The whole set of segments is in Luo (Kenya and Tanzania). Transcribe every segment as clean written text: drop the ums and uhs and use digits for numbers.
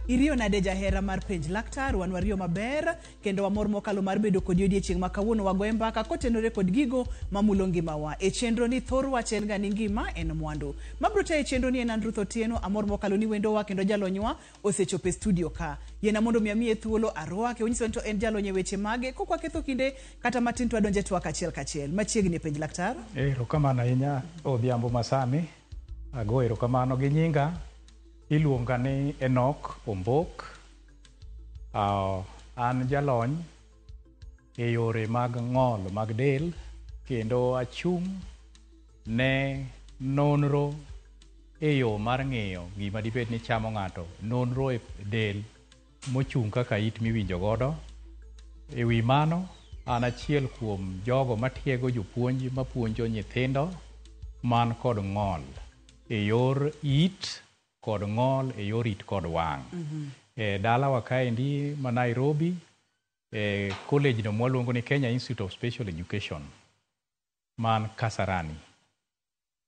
Irio nade jahera mar penj laktar, wan wario maber, kendo wamor mokalo mar bedo kod odiechieng' ma kawuono wagoe mbaka kotenore kod gigo mamulo ngimawa. E chenro ni thor wach en ga ni ngima en mwandu. Mabrote e chenro ni en Ruth Otieno, amor mokalo ni wendowa kendo jalonywa osechopo e studio ka. Yena mondo miamie thuolo arwake, onyiso to en jalonye weche mage, kokwa ketho kinde kata matin to adonje twak achiel kachiel. Machiegni e penj laktar. Erokamano ahinya Odhiambo Masani. Ago erokamano gi nyinga. Iluonga ni Enoch Ombok. An jalony e yore mag ng'ol mag del, kendo achung' ne nonro e yo mar ng'iyo gima dibed ni chamo ng'ato, nonro e del mochung' kaka it miwinjo godo. E wi mano, an achiel kuom jogo matiego jopuonj mapuonjo nyithindo man kod ng'ol e yor it kod ng'ol e yor it kod wang'. E dalawa kaendi ma Nairobi, e college no mwaluongo ni Kenya Institute of Special Education man Kasarani.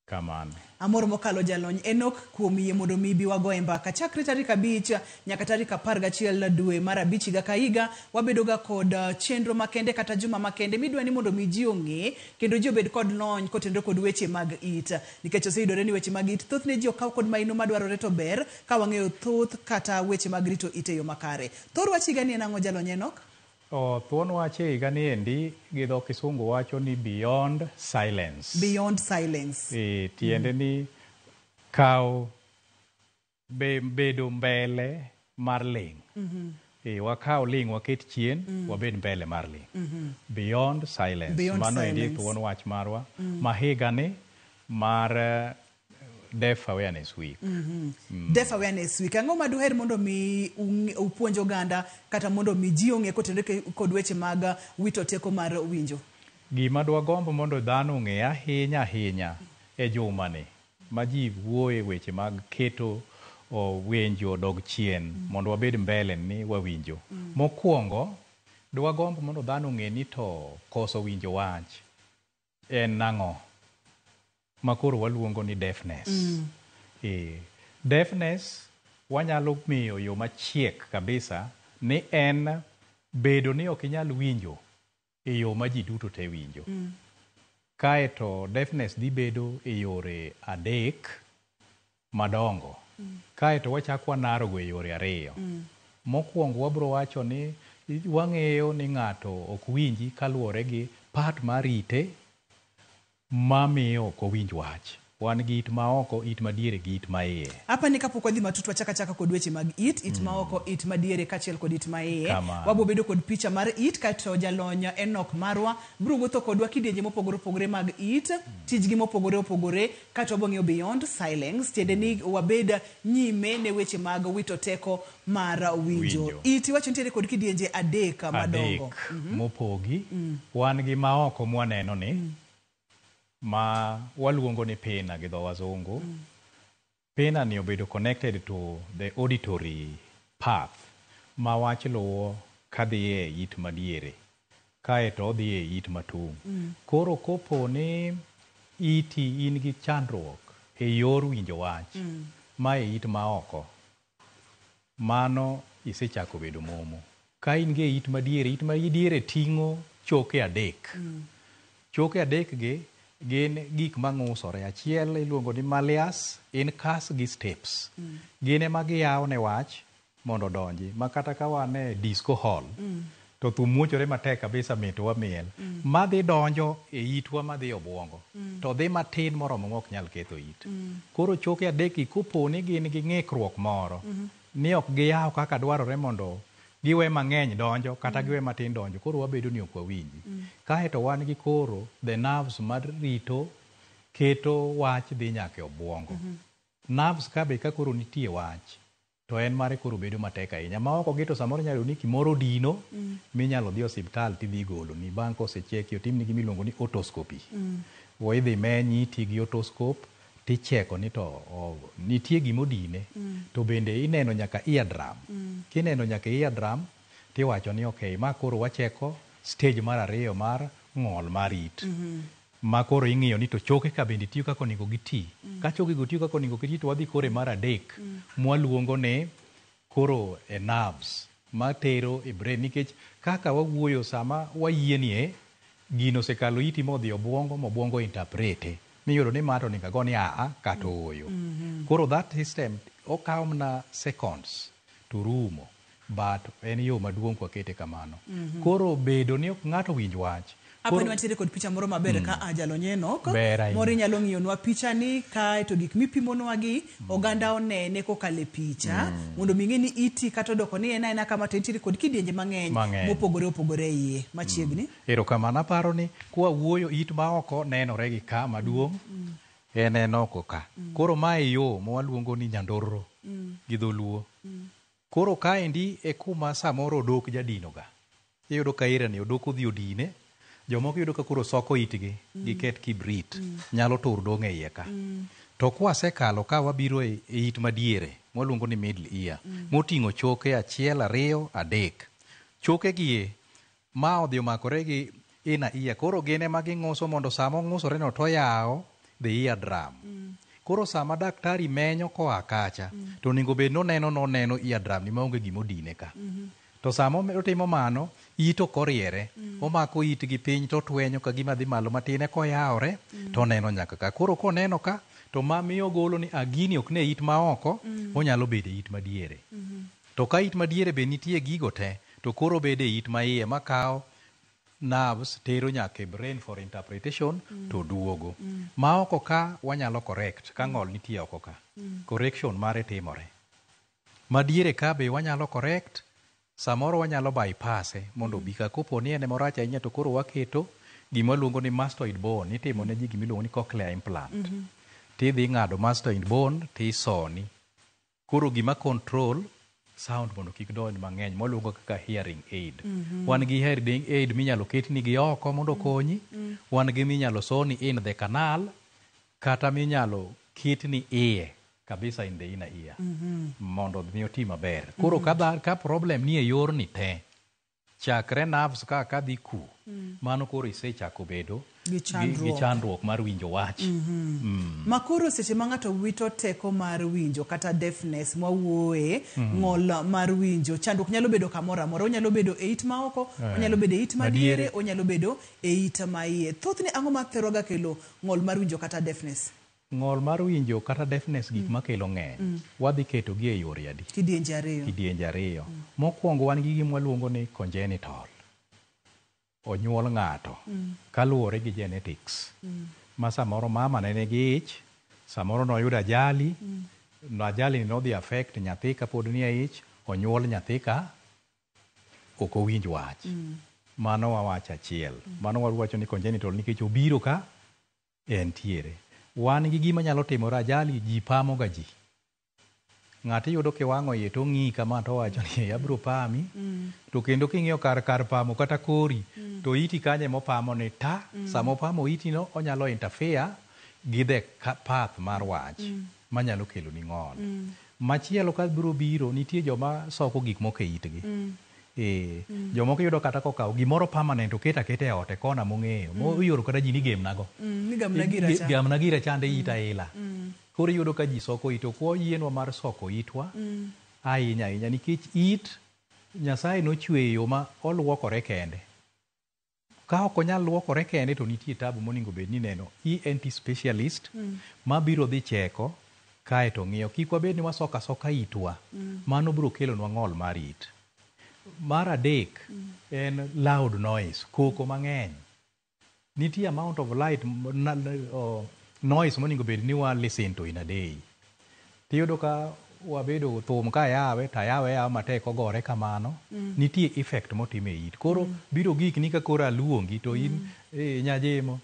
Kamano. Amor mokalo jalony Enoch kuom yie mondo mi bi wagoe mbaka chakre tarik 5 nyaka tarik 11 dwe mar 5 higa ka higa. Wabedo ga kod chenro makende kata juma makende midwa ni mondo mi ji ong'e kendo ji obed kod lony kotenore kod weche mag it, nikech oseyudore ni weche mag it thothne ji okaw kod maino madwarore to ber ka wang'eyo thoth kata weche mag rito it e yo makare. Thor wach higa ni en ang'o jalony Enoch? Thuon wach e higa ni endi gi dho kisungu wacho ni beyond silence. Beyond silence. Tiende ni kaw bedo mbele mar ling'. Wakaw ling' waket chien, wabed mbele mar ling'. Beyond silence. Beyond Mano endi silence. thuon wach marwa. Ma higa ni mar Deaf Awareness Week. Deaf Awareness Week. Ang'o ma duher mondo mi upuonjo oganda kata mondo mi ji ong'e kotenore kod weche mag wito teko mar winjo? Gima dwagombo mondo dhano ong'e ahinya ahinya e juma ni ma ji wuoye weche mag keto winjo dog chien mondo wabed mbele ni wawinjo. Mokwongo dwagombo mondo dhano ong'e ni to koso winjo wach en nang'o makoro waluongo ni deafness. Deafness wanyalo miyo yo machiek kabisa ni en bedo ni ok inyal winjo e yo ma ji duto te winjo. Kaeto deafness dhi bedo e yore adek madongo. Kaeto wachako wanarogo e yore ariyo. Mokwongo wabro wacho ni wang'eyo ni ng'ato ok winji kaluwore gi part mar ite mamiyo ok owinj wach. Wan gi it ma oko, it madiere gi it ma iye. Apa ni kapok wadhi matut wachaka kod weche mag it ma oko, it madiere kachiel kod it ma iye. Wabo bedo kod picha mar it kato jalony Enoch marwa biro wuotho kodwa kidienje mopogore opogore mag it, tijgi mopogore opogore, kato wabo ng'eyo beyond silence, tiende ni wabed nyime ne weche mag wito teko mar winjo. It wacho nitiere kod kidienje adek madongo. Mopogi, wan gi ma oko mwaneno ni ma waluongo ni pena gi dho wazungu. Pena ni obedo connected to the auditory path ma wach luwo kadhi e it madiere kaeto odhi e it matung'. Koro kopo ni iti in gi chandruok e yor winjo wach ma e it ma oko, mano isechako bedo momo. Ka in gi it madiere ting'o choke adek. Choke adek gi gin gik mang'usore. Achiel iluongo ni malleus, incus gi steps. Gin ema giyaw ne wach mondo donji. Ma kata ka wan e disco hall, to thum muochore matek kabisa mito wamiel. Madhi donjo e itwa madhi obwongo. To dhi matin moromo mok nyal ketho it. Koro choke adek gi kopo ni gin gi ng'ikruok moro, ni ok giyaw kaka dwarore mondo giwe mang'eny donjo kata giwe matin donjo, koro wabedo ni ok wawinji. Kaeto wan gi koro the nerves marito keto wach dhi nyaka e obwongo. Nerves ka be ka koro nitie wach to en mare koro bedo matek ahinya. Ma oko gi to samoro nyalo ni kimoro dino minyalo dhi osiptal tidhi golo ni bang' kosecheki otimni gimiluongo ni otoscopy. Idhi menyi iti gi otoscope ticheko ni to nitie gimodine, to bende ineno nyaka eardrum. Kineno nyaka eardrum tiwacho ni okay, ma koro wacheko stage mar ariyo mar ng'ol mar it. Ma koro ing'iyo ni to choke ka bende tiyo kaka onego giti. Ka choke go tiyo kaka onego giti to wadhi kore mar adek mwaluongo ni koro e nerves matero e brain, nikech kaka wawuoyo sama wayienie gino sekalo iti modhi obwongo interprete miyudo ni mato nika goni kata oyo. Koro that system okawo mna seconds to rumo, but en yo maduong' kwa kete kamano. Koro bedo ni ok ng'ato winj wach. Apo ni wantiere kod picha moro maber ka ajalo nyeno mori nyalo ng'iyonwa picha ni kae to gik mipimonwa gi oganda onene kokale picha mondo ming'e ni iti kata doko ni ena kama to nitiere kod kidienje mang'eny mopogore iye machiegni. Erokamano, aparo ni kwa wuoyo it ma oko nenore gi ka maduong' en oko ka. Koro mae yo mwaluongo ni nyandorro gi dholuo. Koro kaendi e kuma samoro odok jadinoga. Iyudo ka irani odok odhi odine, jomoko yudo ka koro soko itgi giket kibrit, nyalo tur dong' e iye ka. To kwasekalo ka wabiro e it madiere, mwaluongo ni middle ear, moting'o choke 1, 2, 3. Choke gie ma odhi omakore gi inner ear, koro gin ema ging'uso mondo sama ong'usore no to yawo the ear drum. Koro sama daktari menyo koa kacha, to onego bed noneno ear drum ni maonge gimodine ka. To sama otimo mano, it ok oriere, omako it gi piny to twenyo ka gima dhi malo matine koyawore, to neno nyaka ka. Koro koneno ka, to mamiyo golo ni agini ok ne it ma oko, onyalo bedo e it madiere. To ka it madiere be nitie gigo te, to koro bedo e it ma iye makawo nerves tero nyaka e brain for interpretation to duogo. Ma oko ka wanyalo correct ka ng'ol nitie oko ka. Correction mare timore. Madiere ka be wanyalo correct, samoro wanyalo bypasse mondo bi ka kopo ni ene morach ahinya to koro waketo gima luongo ni mastoid bone, itimo ne ji gimiluongo ni cochlear implant. Tidhi ng'ado mastoid bone tisoni. Koro gima control sound mondo kik donj mang'eny moluongo kaka hearing aid. Wan gi hearing aid minyalo ketni gi oko mondo konyi, wan gi minyalo soni in the canal, kata minyalo ketni iye kabisa in the inner ear mondo mi oti maber. Koro ka problem ni e yor ni te, chakre nerves ka dhi ku, mano koro isechako bedo gi chandruok mar winjo wach. Makoro seche ma ng'ato wito teko mar winjo kata deafness mwawuoye, ng'ol mar winjo, chandruok nyalo bedo kamoro amora, onyalo bedo e it ma oko, onyalo bedo e it madiere, onyalo bedo e it ma iye. Thothne ang'o ma theroga kelo ng'ol mar winjo kata deafness? Ng'ol mar winjo kata deafness gik makelo ng'eny. Wadhi keto gi e yore adi? Kidienje ariyo. Mokwongo wan gi gima waluongo ni congenital. Onyuol ng'ato kaluwore gi genetics. Ma samoro mama ne nigi ich, samoro noyudo ajali, ajali ni nodhi affect nyathi kapod ni e ich, onyuol nyathi ka ok owinj wach. Mano wawacho achiel. Mano wawacho ni congenital nikech obiro ka entiere. Wan gi gima nyalo timore ajali, ji pamo ga ji. Ng'ato yudo kiwang'o iye to ng'i kama to wacho ni abro pami, to kendo king'iyo kar pamo kata kori, to iti kanye mopamo ni ta, sama opamo iti no onyalo interfere gi the path mar wach, manyalo kelo ni ng'ol. Machielo ka biro biro, nitie joma soko gik moko e itgi. Jomoko yudo kata kokawo gimoro permanent oket aketa e ote kona mong'eyo, moyoro kata ji ni gemnago. Gamna gira chande ita ila. Koro yudo ka ji soko ito, kwa yienwa mar soko itwa, ahinya ahinya, nikech it Nyasaye nochweyo ma oluokore kende. Ka ok onyal luokore kende to nitie tabu monego bed ni neno ENT specialist ma biro dhi cheko kae to ng'iyo. Kik wabed ni wasoka soka itwa, mano biro kelonwa ng'ol mar it. Mar adek en loud noise, koko mang'eny. Nitie amount of light noise monego bed ni wa listen to in a day. Tiyudo ka wabedo thum ka yawe, ta yawe matek ogore kamano, nitie effect motime e it. Koro biro gik ni ka koro aluongi to in nyajemo.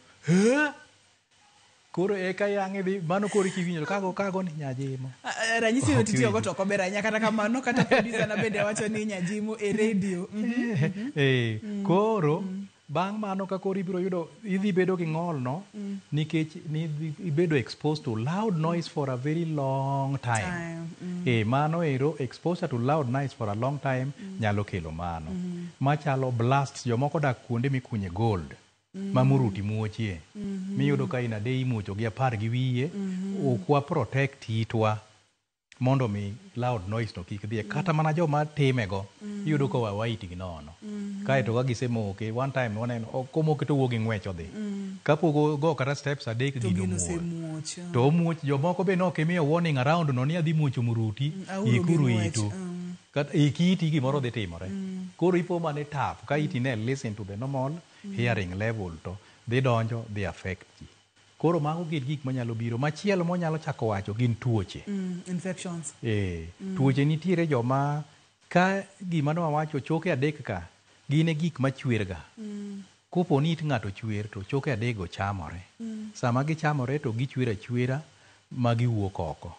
Koro eka yang'e dhi, mano koro kiwinjo kago ni nyajimo. Ranyisi no titiyo go to kober ahinya kata kamano, kata producer na bende wacho ni nyajimo e radio. Koro bang' mano ka koro ibiro yudo idhi bedo gi ng'ol no, nikech ibedo exposed to loud noise for a very long time. Mano ero, exposure to loud noise for a long time nyalo kelo mano. Machalo blast, jomoko dak kuonde mikunye gold, mamuruti muochie, miyudo ka in a day imuocho gi 10 gi wiye, okwa protect itwa mondo mi loud noise no kik dhie kata mana joma timego iyudo ko waiti gi nono kaeto ka gisemoke one time waneno komoke to wuogi ng'wech odhi kapok go kata steps adek gino muoch to muoch jomoko be nok imiyo warning around no ni adhi muocho muruti ikuru itu kata ikiti gimoro dhi timore koro ipo mane tap ka iti ne listen to the normal hearing level to dhi donjo dhi affect ji koro mago gin gik manyalo biro machielo monyalo chako wacho gin tuoche infections tuoche nitiere joma ka gima no wacho choke adek ka gin e gik machwer ga kopo ni it ng'ato chwer to choke adek go chamore sama gichamore to gichwer achwera ma giwuok oko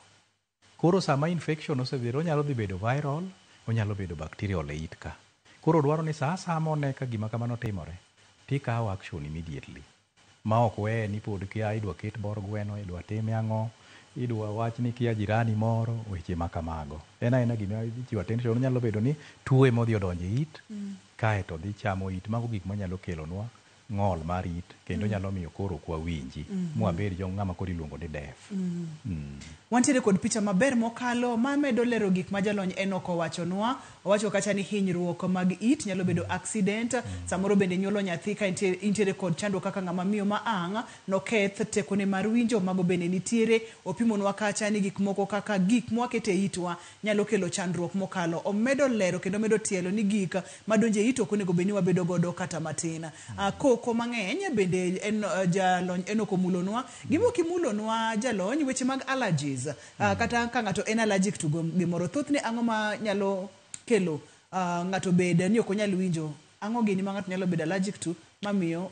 koro sama infection osebiro onyalo dhi bedo viral onyalo bedo bacterial e it ka koro dwaro ni saa asaya mone ka gima kamano timore tikawo action immediately ma ok we ni pod kia idwa ket bor gweno idwa time ang'o idwa wach ni kia jirani moro weche makamago en aena gima ichiwo attention nyalo bedo ni tuo emodhi odonjo e it kaeto dhi chamo it mago gik manyalo kelonwa ng'ol mar it kendo nyalo miyo koro kwa winji mwabed jo ng'ama koro iluongo ni deaf wantiere kod picha maber mokalo mamedo lero gik ma jalony Enock owachonwa owacho kacha ni hinyruok mag it nyalo bedo accident samoro bende nyuolo nyathi ka intiere kod chandruok kaka ng'ama miyo ma ang' noketh tekone mar winjo mago bende nitiere opimonwa kacha ni gik moko kaka gik mwakete itwa nyalo kelo chandruok mokalo omedo lero kendo medo tielo ni gik madonje it ok onego beni wabedo godo kata matin koko mang'eny bende en jalony Enock omulonwa gimokimulonwa jalony weche mag allergies kata ka ng'ato en allergic to gimoro thothne ang'o ma nyalo kelo ng'ato bed ni ok onyal winjo ang'o gini ma ng'ato nyalo bedo allergic to mamiyo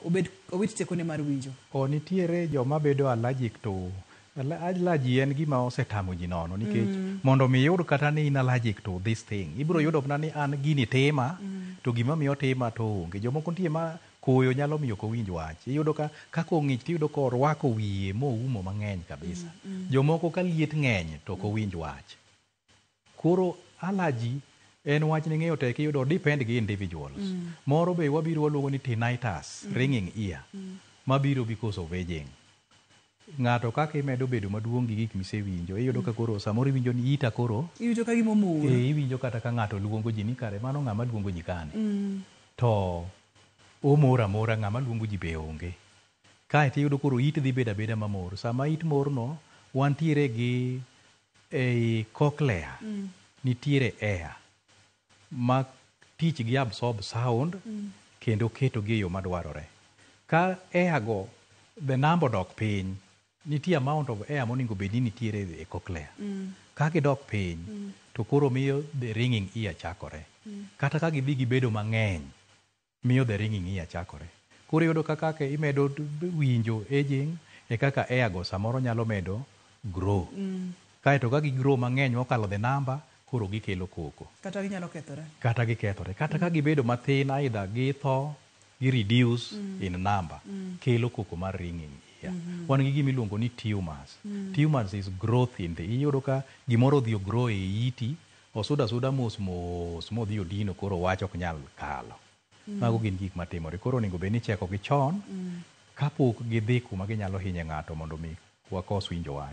owit tekone mar winjo nitiere joma bedo allergic to allergy en gima osetamo ji nono nikech mondo mi yud kata ni in allergic to this thing ibiro yudo mana ni an gini tema to gima miyo tema to onge jomoko nitie ma koyo nyalo miyo ko winj wach iyudo ka kong'ich tiyudo ko orwako wiye moumo mang'eny kabisa jomoko ka liet ng'eny to ko winj wach koro allergy en wach ni ng'eyo tek iyudo depend gi individuals moro be wabiro waluongo ni tinnitus ringing ear mabiro because of aging ng'ato kaka imedo bedo maduong' gi gik misewinjo iyudo ka koro samoro iwinjo ni ita koro iwinjo ka gimo mur iwinjo kata ka ng'ato luongo ji ni kare mano ng'ama luongo ji kane to omora mora ng'ama luongo ji be onge kae iyudo koro it dhi bedo abeda mamor sama it morno wantiere gi cochlea nitiere air ma tich gi absorb sound kendo keto gi e yo madwarore ka air go the number dok piny nitie amount of air monego bed ni nitiere e cochlea ka gidok piny to koro miyo the ringing ear chakore kata ka gidhi gibedo mang'eny miyo the ringing ear chakore koro yudo kaka imedo winjo aging e kaka air go samoro nyalo medo grow kaeto ka gigrow mang'eny mokalo the number koro gikelo koko kata ginyalo kethore kata ka gibedo mathin either githo gi reduce in number kelo koko mar ringing ear wan gi gimiluongo ni tumors is growth in the iyudo ka gimoro dhi grow e iti osuda mos modhi odino koro wach ok nyal kalo mago gin gik matimore koro onego bed ni cheko gi chon kapok gidhi kuma ginyalo hinyo ng'ato mondo mi wakos winjo wach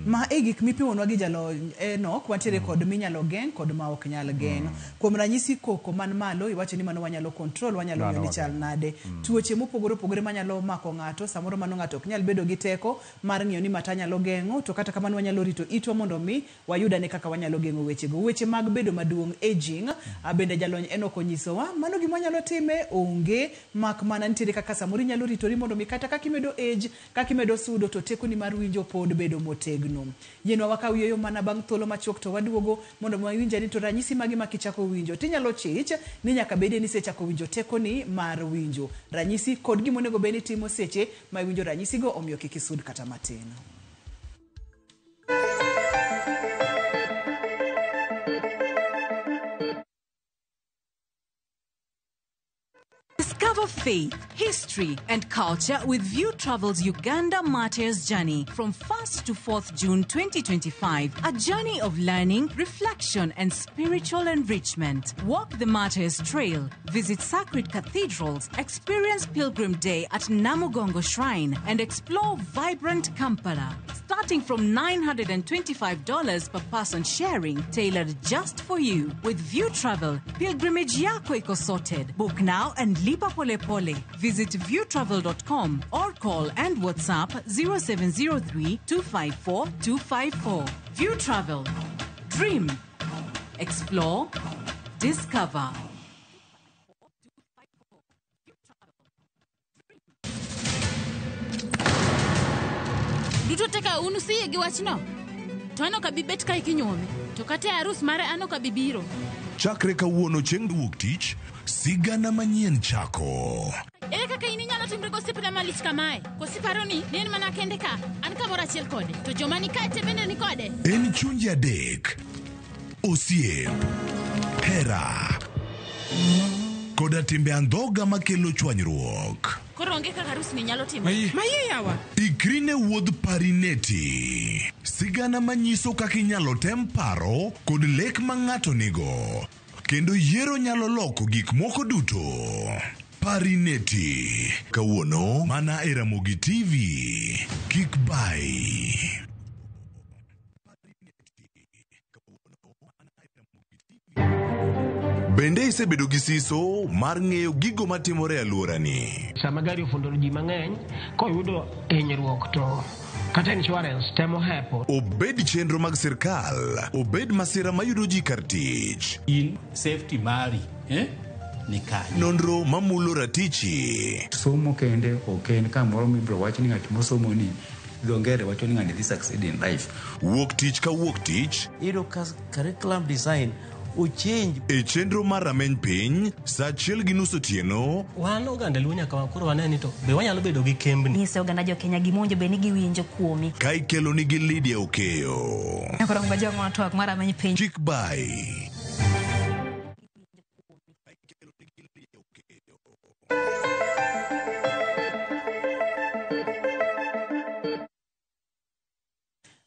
ma gik mipimonwa gi jalony Enock wantiere kod minyalo geng' kod ma ok nyal geng' kuom ranyisi koko man malo iwacho ni mano wanyalo control wanyalo ng'eyo ni chal nade tuoche mopogore opogore manyalo mako ng'ato samoro mano ng'ato ok nyal bedo gi teko mar ng'iyo ni mata nyalo geng'o to kata kamano wanyalo rito itwa mondo mi wayudane kaka wanyalo geng'o weche mag bedo maduong' aging bende jalony Enock onyisowa mano gima wanyalo time onge mak mana nitiere kaka samoro nyalo ritori mondo mi kata kaka imedo age kaka imedo sudo to teko ni mar winjo pod bedo motegno yienwa wakaw yweyo mana bang' thuolo machuok to waduogo mondo wawinja ni to ranyisi magi ma kichako winjo tinyalo chich ni nyaka bede ni sechako winjo teko ni mar winjo ranyisi kod gima onego bed ni timo seche ma winjo ranyisi go omiyo kik isud kata matin. Discover Discover faith, history, and culture with View Travel's Uganda Martyrs Journey from 1st to 4th June 2025. A journey of learning, reflection, and spiritual enrichment. Walk the Martyrs Trail, visit sacred cathedrals, experience Pilgrim Day at Namugongo Shrine, and explore vibrant Kampala. Starting from $925 per person sharing, tailored just for you. With View Travel, pilgrimage yako iko sorted. Book now and lipa pole pole. Visit viewtravel.com or call and WhatsApp 0703 254 254. View Travel. Dream. Explore. Discover. Duto teka unusiye gi wachno. To ano kabibet ka ikinyuome. To kate arus mare ano kabibiro. Chakre kawuono chieng' wuok tich, sigana manyien chako. Ere kaka ininyalo timre gosipna malich kamae. Kosiparo ni nen mana kende ka. An kamoro achiel kode. To joma ni kae te bende ni kode. En chunje adek. Osiep. Hera. Koda timbe andhoga makelo chwanyruok. Koro onge kaka arus ni nyalo timo. Maye yawa. Ikrine wuodh Parineti. Sigana manyiso kaka inyalo tem paro kod lek ma ng'ato nigo. Kendo yiero nyalo loko gik moko duto. Parineti. Kawuono mana e Ramogi TV. Kik bai. Bende isebedo gi siso mar ng'eyo gigo matimore e alworani. Sama gari ofundoro ji mang'eny, koyudo hinyruok to kata insurance temo hepo. Obed chenro mag sirkal, obed masira mayudo ji kar tich. In safety mari, ni kanye. Nonro mamulo ratichi. Somo kende oken kamoro mibro wach ni ng'at mosomo ni dhongere wacho ni ng'ani succeed in life. Wuok tich ka wuok tich. Iro curriculum design uchenj. E chenro mar rameny piny, sa 1:30 otieno. Wan oganda luo nyaka wakoro waneni to be wanyalo bedo gi kembni. Nyise oganda jo Kenya gimonjo be ni giwinjo kuomi. Ka ikelo nigi Lydia Okeyo. Nyakoro mga jogo matwak mar rameny piny. Kik bai.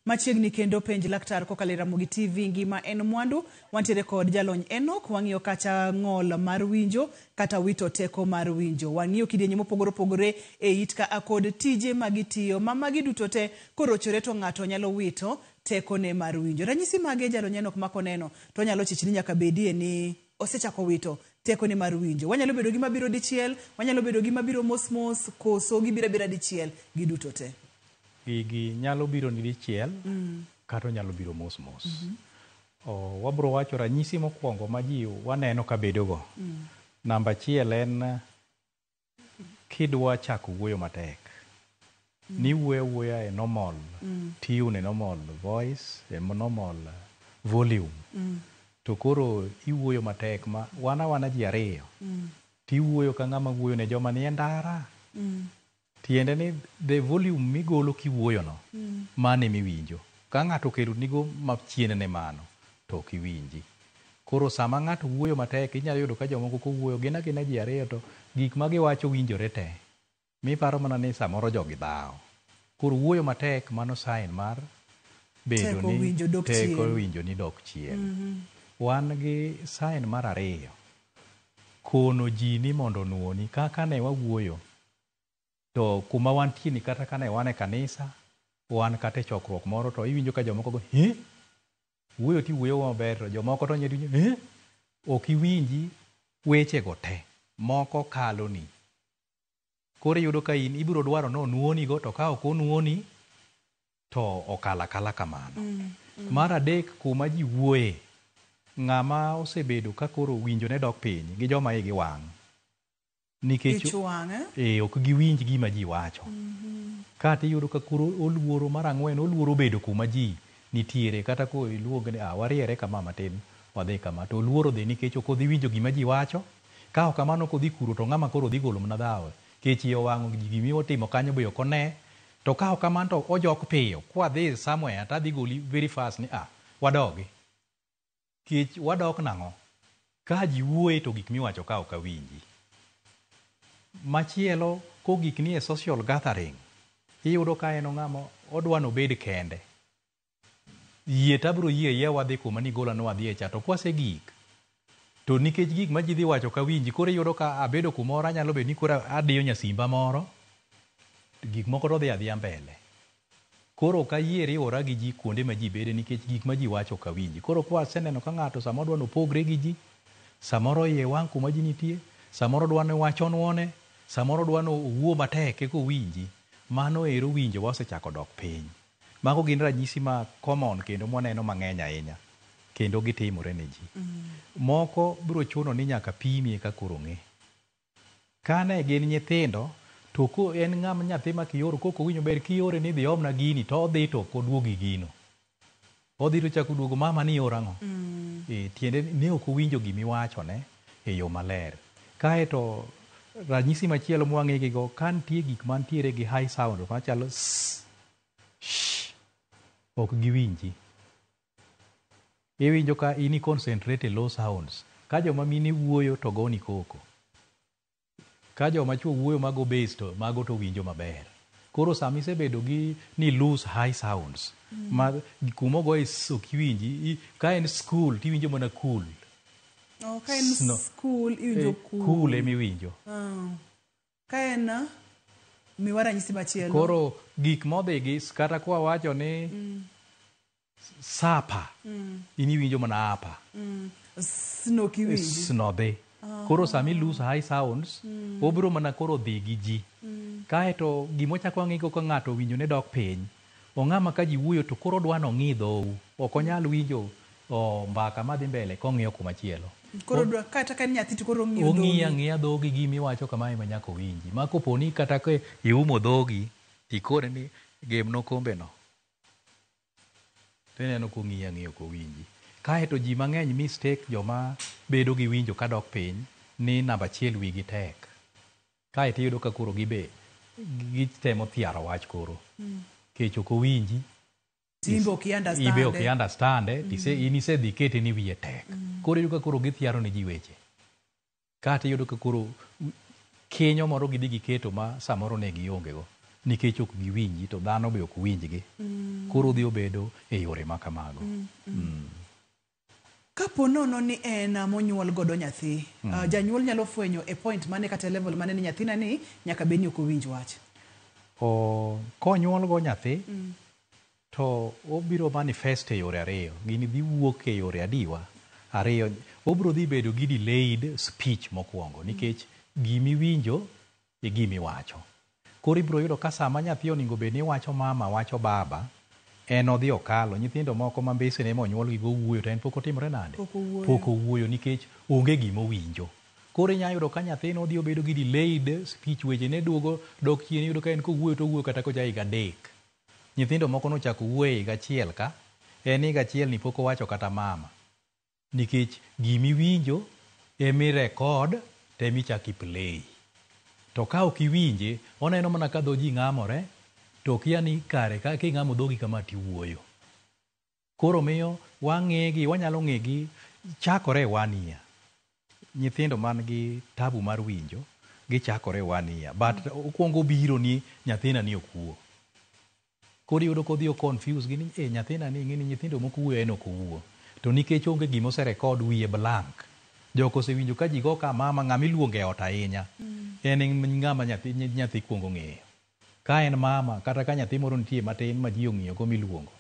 Machiegni kendo penj laktar kokalo Ramogi TV ngima en mwandu. Wantiere kod jalony Enoch. Wang'iyo kacha ng'ol mar winjo kata wito teko mar winjo. Wang'iyo kidienje mopogore opogore e it ka kod tije magitiyo mamagi duto te korochore to ng'ato nyalo wito teko ne mar winjo. Ranyisi mage jalony Enoch mako neno to nyalo chichni nyaka bedie ni osechako wito teko ne mar winjo. Wanyalo bedo gi mabiro dichiel, wanyalo bedo gi mabiro mos koso gibira bira dichiel giduto te. Gigi nyalo biro ni dichiel kata nyalo biro mos. Wabro wacho ranyisi mokwongo ma ji waneno ka bedogo. Namba 1 en kidwa chako wuoyo matek. Ni wuoya e normal tune, normal voice, e normal volume. To koro iwuoyo matek ma wana ji ariyo. Tiwuoyo ka ng'ama wuoyo ne joma ni e ndara. Tiende ni the volume migolo kiwuoyo no mane miwinjo. Ka ng'ato kero nigo machien ne mano to kiwinji. Koro sama ng'ato wuoyo matek inyalo yudo ka jomoko kowuoyo gina ji ariyo to gik ma giwacho winjore te. Mi paro mana ni samoro jogi dhao. Koro wuoyo matek mano sign mar bedo ni teko winjo ni dok chien. Wan gi sign mar ariyo. Kono ji ni mondo nuoni kaka ne wawuoyo. To kuma wantie ni kata kane wane kanisa, wan kate chokruok moro to iwinjo ka jomoko go, wuoyo ti wuoyo maber to jomoko to nyeri, ok iwinji weche go te, moko kalo ni. Koro yudo ka in ibiro dwaro no nuoni go to ka ok onuoni to okala kala kamano. Mar adek kuma ji wuoye, ng'ama osebedo ka koro winjo ne dok piny gi joma igi wang'. Nikech ok giwinj gima ji wacho. Kata iyudo ka koro oluoro mar ang'wen, oluoro bedo kuma ji nitiere kata ko iluongo ni wariere kama matin wadhi kama to oluoro dhi nikech ok odhi winjo gima ji wacho. Ka ok kamano kodhi kuro to ng'ama koro dhi golo mana dhawe. Kech iye owang'o gima otimo kanyo be ok one. To ka ok kamano to ojok piyo. Kwa dhi somewhere ta dhi goli very fast ni wadogi. Kech wadok nang'o? Ka ji wuoye to gik miwacho ka ok awinji. Machielo kogik ni e social gathering, iyudo ka en ng'ama odwano bed kende. Yie tabro yie wadhi kuma nigola no wadhi e cha to kwase gik. To nikech gik ma ji dhi wacho ka winji, koro iyudo ka abedo kumoro anyalo bedo ni koro adiyo nyasimba moro, gik moko to dhi adhiya mbele. Koro ok ayie riwora gi ji kuonde ma ji bede nikech gik ma ji wacho ka winji. Koro kwaseneno ka ng'ato samoro dwano opogre gi ji, samoro iye wang' kuma ji nitie, samoro dwano wacho nuone, samoro dwano owuo matek eka owinji, mano ero winjowa osechako dok piny. Mago gin ranyisi ma common kendo mwaneno mang'eny ahinya kendo gitimore ne ji. Moko biro chuno ni nyaka pimi eka koro ng'e. Kane gin nyithindo to ko en ng'ama nyathi ma kioro koko winjo ber kiore ni dhi omna gini to odhi to koduogi gino. Odhi to chako duogo mama ni ora ng'o. Tiende ne ok owinjo gimi wachone e yo maler. Kae to ranyisi machielo mwang'e gigo ka nitie gik mantiere gi high sound machalo ok giwinji. Iwinjo ka ini concentrate low sounds. Ka joma mine wuoyo to goni koko. Ka joma chuo wuoyo mago bass to mago to winjo maber. Koro sami sebedo gi ni lose high sounds. Ma kumo go is ok winji. Ka en school ti winjo mana cool. Ka en school iwinjo cool. Cool emi winjo. Ka en miwara nyisi machielo. Koro gik modhi gi kata kwa wacho ni sapa. Ini winjo mana apa. Sno ki winji. Sno be. Koro sami lose high sounds, obiro mana koro dhi gi ji. Kaeto gimochako ang'iko ka ng'ato winjo ne dok piny. Ong'ama ka ji wuoyo to koro dwano ng'i dhou. Ok onyal winjo mbaka madhi mbele kong'iyo kumachielo. Koro kata ka nyathi to koro ng'iyo dhogi. Ong'iyo ang'iya dhogi gimi wacho kamae ma nyaka winji. Ma koponi kata ka iumo dhogi tikore ni game no kombe no. Tineno kong'iyo ang'iyo kowinji. Kaeto ji mang'eny mistake joma bedo gi winjo ka dok piny ni namba achiel wigi tek. Kaeto iyudo ka koro gitemo thiaro wach koro. Kech ok owinji. Timbe ok understand. Ibe ok understand. In isedhi kete ni wiye tek. Koro iyudo ka koro githiaro ne ji weche. Kaeto iyudo ka koro kinyo moro gidhi giketo ma samoro ne gionge go. Nikech ok giwinji to dhano be ok winjgi. Koro dhi obedo e yore makamago. Kapo nono ni en monyuol godo nyathi, janyuol nyalo fwenyo e point mane kata level mane ni nyathina ni nyaka beni ok owinj wach. Konyuol go nyathi, to obiro manifest e yore ariyo. Gini dhi wuok e yore adiwa. Ariyo, obiro dhi bedo gi delayed speech mokwongo. Nikech gimi winjo e gimi wacho. Koro ibiro yudo ka sama nyathi oningo bed ni wacho mama, wacho baba, en odhi okalo. Nyithindo moko ma mbese ne monyuol gi go wuoyo to en pok otimore nade? Pok owuoyo nikech onge gima owinjo. Koro inyalo yudo ka nyathino odhi obedo gi delayed speech, weche ne duogo dok chien. Iyudo ka en kowuoyo to owuoyo kata kocha higa 3. Nyithindo moko nochako wuoyo higa 1 ka en higa 1 ni pok owacho kata mama. Nikech gimi winjo emi record temi chaki play. To ka ok iwinje, oneno mana ka dho ji ng'amore, to kia ni kare ka ing'amo dhogi kama tiwuoyo. Koro miyo wanyalo ng'egi chakore 1 year. Nyithindo man gi tabu mar winjo, gichakore 1 year. But okuongo biro ni nyathina ni okuo. Koro iyudo kodhi o confuse gi ni nyathina ni ng'ini nyithindo moko wuoyo en ok owuo. To nikech onge gima oserekod wiye blank. Jok osewinjo ka ji go ka mama ng'ama iluongo e ot ahinya. En ng'ama nyathi kuongo ng'eyo. Ka en mama kata ka nyathi moro nitie matin ma ji ong'iyo go miluongo,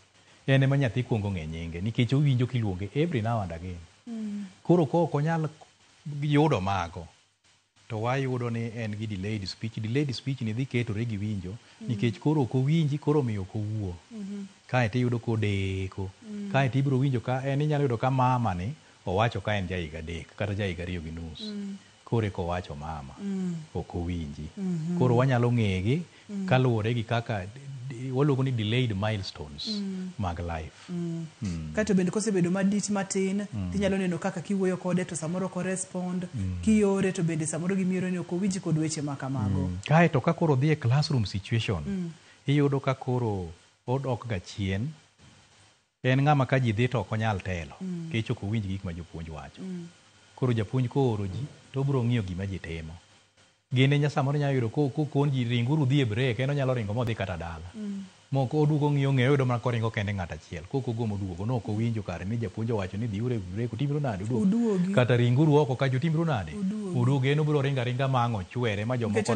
en ema nyathi kuongo ng'e nyinge nikech owinjo kiluonge every now and again. Koro ko ok onyal yudo mago, to wayudo ni en gi delayed speech. Delayed speech ni dhi ketore gi winjo nikech koro ok owinji, koro miyo ok owuo. Kaeto iyudo kodeko. Kaeto ibiro winjo ka en inyalo yudo ka mama ni owacho ka en ja higa 3 kata ja higa 2.5. Koro eko wacho mama. Ok owinji. Koro wanyalo ng'egi kaluwore gi kaka waluongo ni delayed milestones mag life. Kato bende kosebedo madit matin, tinyalo neno kaka kiwuoyo kode to samoro correspond, kiore to bende samoro gimioro ni ok owinji kod weche makamago. Kaeto ka koro dhi e classroom situation, iyudo ka koro odok ga chien. En ng'ama ka ji dhi to ok onyal telo, kech ok owinj gik ma jopuonj wacho. Koro japuonj kooro ji to obiro ng'iyo gima ji timo. gene nya samoro nya yudo ko kon ji ringuru dhi e break eno nyalo ringo modhi kata dala moko oduogo ng'iyo ng'eyo yudo mana koringo kende ng'at achiel koko gomo duogo no ko winjo kare ni japuonj owacho ni dhiure break timro nade uduogo kata ringuru oko ka jotimro nade uduogo eno biro ringa mango chwere ma jomoko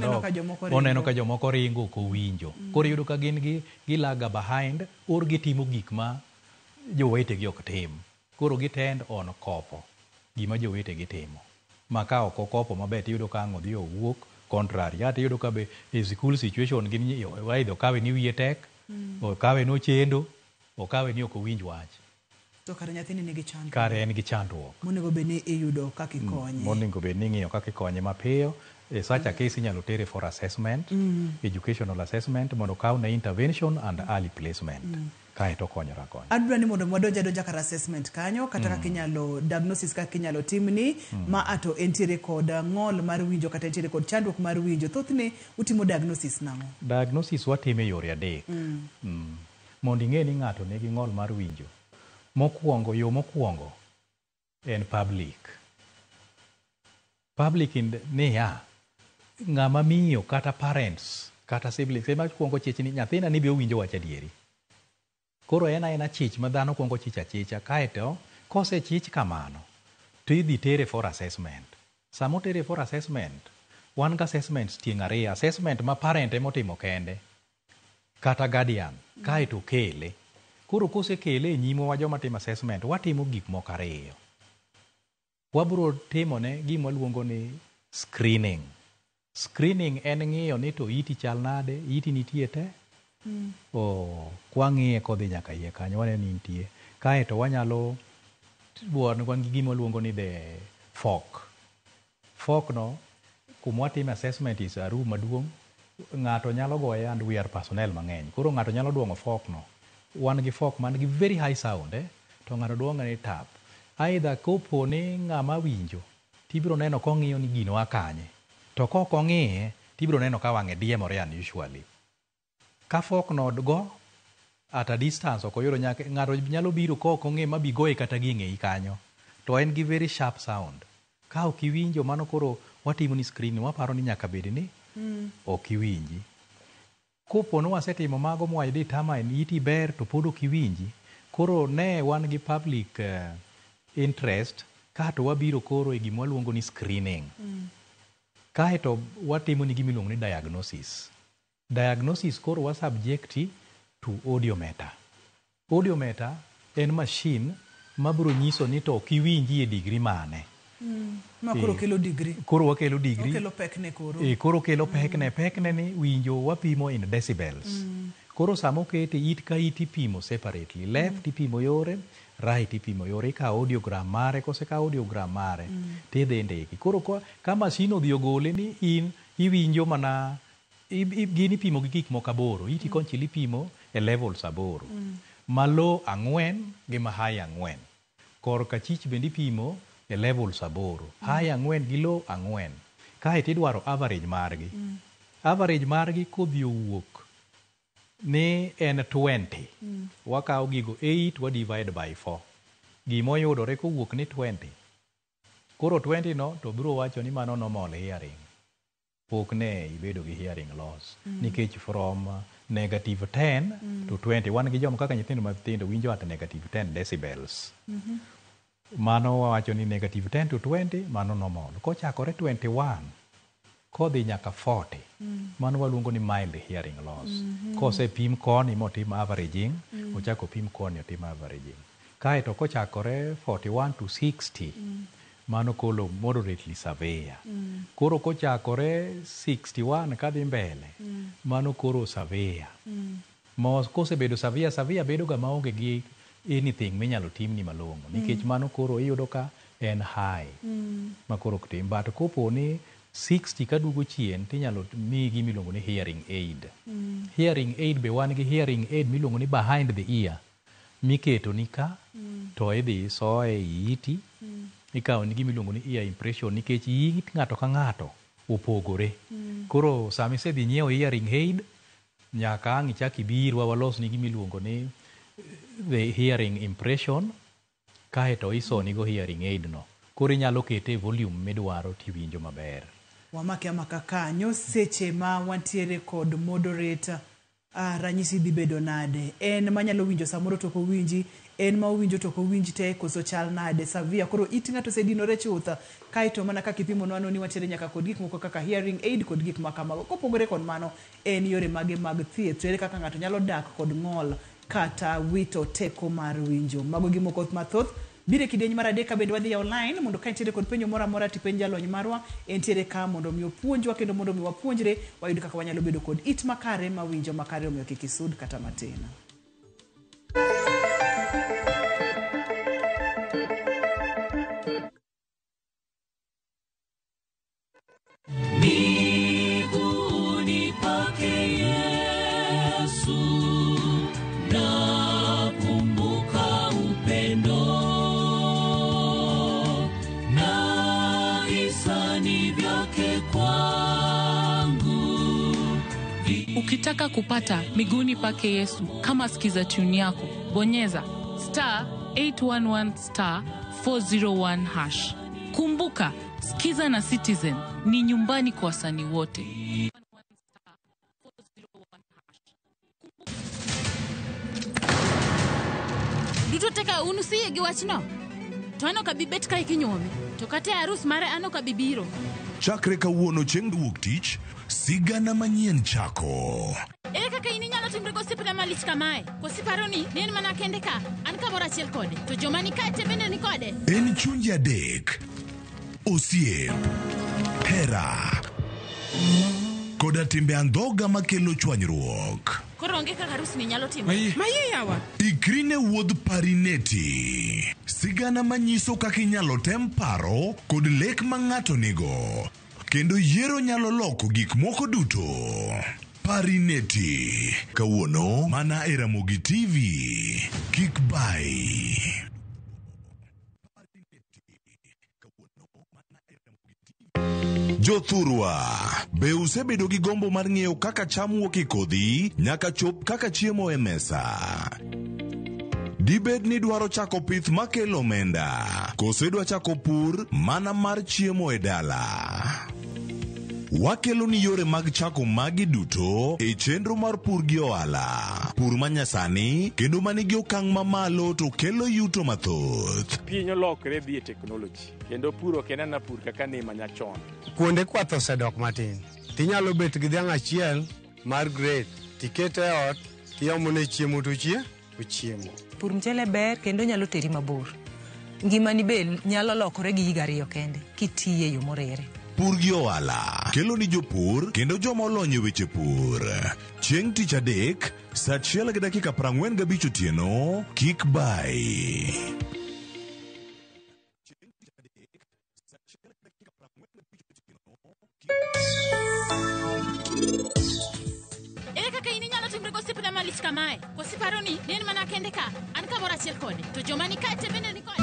oneno ka jomoko ringo ko winjo koro yudo ka gin gi laga behind or gitimo gik ma jowetegi ok tim koro gitend on kopo gima jowetegi timo ma ka ok okopo maber tiyudo ka ang' odhi owuok contrary ati yudo ka be e school situation gin waidho kawe ni wiye tek okawe nochendo okawe ni ok owinj wach to kare nyathini nigi chandruok kare en gi chandruok monego bed ni iyudo kaka ikonye monego bed ni ing'iyo kaka ikonye mapiyo e such a case inyalo tere for assessment educational assessment mondo okaw na intervention and early placement kae to konyora konya adwa ni mondo mwadonja kar assessment kanyo kata kaka inyalo diagnosis kaka inyalo timni ma ato entiere kod ng'ol mar winjo kata entiere kod chandruok mar winjo thothne utimo diagnosis nang'o diagnosis watime yore adek mondo ing'e ni ng'ato nigi ng'ol mar winjo mokwongo yo mokwongo en public niya ng'ama miyo kata parents kata siblings ema kwongo chich ni nyathina ni be owinjo wach adieri koro en chich ma dhano kwongo chich achicha kaeto kosechich kamano to idhi tere for assessment samo tere for assessment wan ga assessments tieng' ariyo assessment ma parent emotimo kende kata guardian kaeto kele koro kosekele e nyimwa wa joma timo assessment watimo gik moko ariyo wabro timone gima luongo ni screening en ng'iyo ni to iti chal nade iti nitie te kwang'iye kodhi nyaka iye kanyo waneno ni nitie kaeto wanyalo wan gi gima luongo ni the fork no kuma watime assessment is a room maduong' ng'ato nyalo goye and we are personnel mang'eny koro ng'ato nyalo duong'o fork no wan gi fork man gi very high sound to ng'ato duong'o ni tap aidha kopo ni ng'ama winjo tibiro neno kong'iyo ni gino akanye to kok ong'iye tibiro neno ka wang'e diemore unusually ka fork no go at a distance ok oyudo ng'ato nyalo biro kok ong'e mabi goye kata gi ng'eyi kanyo to en gi very sharp sound ka ok iwinjo mano koro watimo ni screen waparo ni nyaka bed ni ok iwinji kopo no wasetimo mago mwayudo determine iti ber to pod ok iwinji koro ne wan gi public interest kato wabiro koro e gima waluongo ni screening kaeto watimo ni gima iluongo ni diagnosis koro wa subjecti to audiometer en machine mabiro nyiso ni to ok iwinji e degree mane ma koro kelo degree koro wakelo degree okelo pekne koro koro kelo pekne ni winjo wapimo in decibels koro samo kete it ka it ipimo separately left ipimo yore right ipimo yore ikawo audiogram mare kosekawo audiogram mare tidhi ndiki koro ka masin odhi ogole ni in iwinjo mana gini ipimo gi gik moko aboro iti konchili ipimo e levels aboro ma low 4 gi ma high 4 kor ka chich bende ipimo e levels aboro high 4 gi low 4 kae tidwaro average margi kodhi owuok ni en 20 wakawo gigo 8 wa divide by 4 gimo yudore kowuok ni 20 koro 20 no to biro wacho ni mano normal hearing pok ne ibedo gi hearing loss nikech from negative 10 to 20 wan gi joma kaka nyithindo mathindo winjo at negative 10 decibels mano wacho ni negative 10 to 20 mano normal kochakore 21 kodhi nyaka 40 mano waluongo ni mild hearing loss kosepim koni motim averaging ochako pim koni otim averaging kaeto kochakore 41 to 60 mano kolo moderately severe koro kochakore 61 kadhi mbele mano koro severe kosebedo severe bedo ga maonge gi anything minyalo timni malong'o nikech mano koro iyudo ka en high ma koro ok tim but kopo ni 60 kaduogo chien tinyalo mi gi miluongo ni hearing aid be wan gi hearing aid miluongo ni behind the ear miketo ni ka to idhi soe iti ikawo ni gima iluongo ni ear impression nikech it ng'ato ka ng'ato opogore koro sami sedhi nyiewo hearing aid nyaka ang' ichak ibirwa walos ni gima iluongo ni the hearing impression kaeto isoni go hearing aid no koro inyalo kete volume midwaro tiwinjo maber wamake amaka kanyo seche ma wantiere kod moderator ranyisi dhi bedo nade en manyalo winjo samoro to ko winji en ma winjo to ko winji te koso chal nade Savia koro it ng'ato sedinore chutha kaito mana kaka ipimo nano ni wantiere nyaka kod gik moko kaka hearing aid kod gik makamago kopogore kod mano en yore mage mag thieth ere kaka ng'ato nyalo dak kod ng'ol kata wito teko mar winjo mago gi moko mathoth bire kidenyi mar adek bende wadhi online mondo ka nitiere kod penjo moro amora tipenja lony marwa entiere ka mondo mi opuonjwa kendo mondo mi wapuonjre wayud kaka wanyalo bedo kod it makare ma winjo makare omiyo kik isud kata matin. Miguuni pake Yesu nakumbuka upendo na hisani vyake kwangu. Ukitaka kupata miguuni pake Yesu kama sikiza tune yako bonyeza *811 *401#. Kumbuka Skiza na Citizen ni nyumbani kwa wasanii wote. Duto teka unusiye gi wachno. To ano kabibet ka ikinyome. To kata arus mare ano kabibiro. Chakre kawuono chieng' wuok tich, sigana manyien chako. Ere kaka ini nyalo timre gosipna malich kamae. Kosiparo ni nen mana kende ka an kamoro achiel kode. To joma ni kate bende ni kode. En chunje adek. Osiem, hera, koda timbe andhoga makelo chwanyruok. Koro onge kaka arus ni nyalo timo. Maye yawa. Ikri ne wuodh parineti. Sigana manyiso kaka inyalo tem paro kod lek ma ng'ato nigo. Kendo yiero nyalo loko gik moko duto. Parineti. Kawuono mana e Ramogi TV. Kik bai. Jothurwa, be usebedo gi gombo mar ng'eyo kaka cham wuok e kodhi nyaka chop kaka chiemo e mesa? Dibed ni dwaro chako pith makelo omenda, koso dwa chako pur mana mar chiemo e dala? Wakelo ni yore mag chako magi duto e chenro mar pur gi ohala. Pur manyasani kendo manigi okang' mamalo to kelo yuto mathoth. Piny olokre dhi e teknoloji kendo puro kenana pur kaka ne manyachon. Kuonde kwath osedok matin. Tinyalo bet gi dhiang' achiel mar grade tikete ot tiomone chiemo to chiemo. Pur mchele ber kendo nyalo teri mabor. Ngimani be nyalo lokore gi higa 2 kende kitiye e yo morere. Pur gi ohala kelo ni jopur kendo joma olony e weche pur. Chieng' tich adek, saa 1:45 otieno, kik bai. Ere kaka ini nyalo timre gosipna malich kamae. Kosiparo ni nen mana kende ka an kamoro achiel kode. To joma ni kate bende ni kode.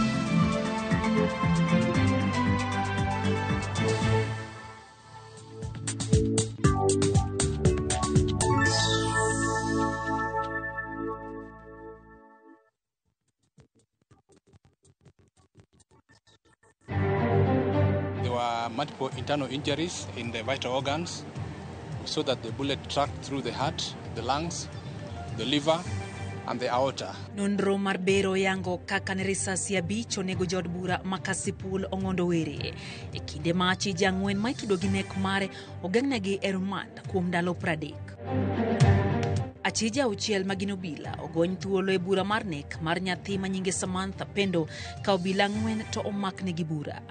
There were multiple internal injuries in the vital organs, so that the bullet tracked through the heart, the lungs, the liver, and the aorta. Nonro mar bero yango kaka ne risasi abich onego jod bura makasipul ong'ondo were. E kinde machi jang'wen ma itudo gi nek mare ogeng'negi e rumand kuom ndalo 30. Achija auchiel magin obila ogony thuolo e bura mar nek mar nyathi ma nyinge Samantha Pendo ka obila 4 to omaknegi bura.